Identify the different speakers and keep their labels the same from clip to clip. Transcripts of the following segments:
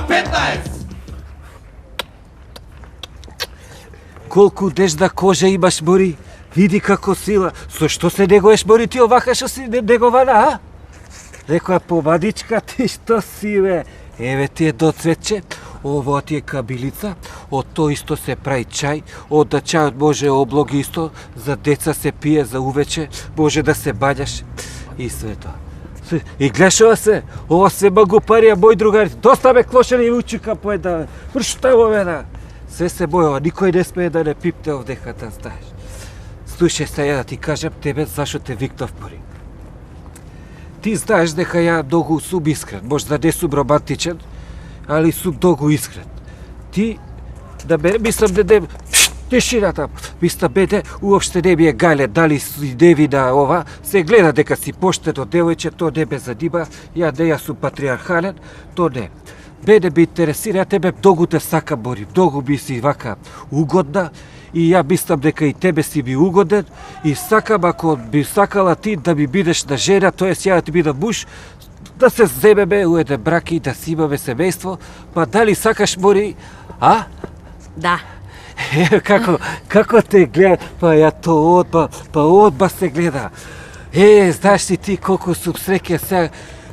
Speaker 1: К15!
Speaker 2: Колку дежда кожа имаш, Бори? Види како сила. Со што се негоеш, Бори, ти овака што си негована, а? Рекоа помадичка, ти што си, бе? Еве ти е доцветче, ово ти е кабилица, од тоа исто се прави чај, од да чајот може облоги исто, за деца се пие за увече, може да се баѓаш и све тоа. И гледаш ова се магу парија, мој другари, доста ме клошени и учика поеда, пршта во мене. Све се бојава, никој не смее да не пипне овдека да знаеш. Слушај се, ја да ти кажам тебе зашо те викнав, Бори. Ти знаеш дека ја многу сум искрен, може да не сум романтичен, али сум многу искрен. Ти, да ме, мислам да не, тишината, мислам беде, уопште не ми е гајле, дали си невина ова, се гледа дека си поштено девојче, то не ме занима, ја сум патриархален, то не. Мене ме интересира, тебе многу те сакам, Бори, многу би си вака угодна, и ја мислам дека и тебе си би угоден и сакам ако би сакала ти да ми бидеш на жена, тоест ја да ти бидам муж, да се земеме у еден брак и да си имаме семејство, па дали сакаш, Бори, а?
Speaker 3: Да.
Speaker 2: Како те гледа, па ја то одба се гледа. Знаеш ли ти колку сум среќен сега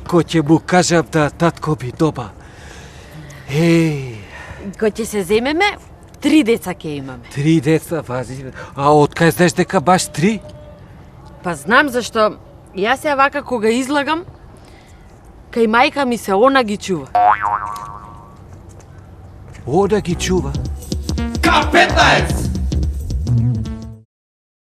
Speaker 2: кој ќе му кажам да татко ми дома.
Speaker 3: Кој ќе се земеме, 3 деца ќе имаме.
Speaker 2: 3 деца, вази. А откај знаеш дека баш 3?
Speaker 3: Па знам зашто јас ја вака кога излагам, кај мајка ми се она ги чува.
Speaker 2: Она ги чува?
Speaker 1: К15!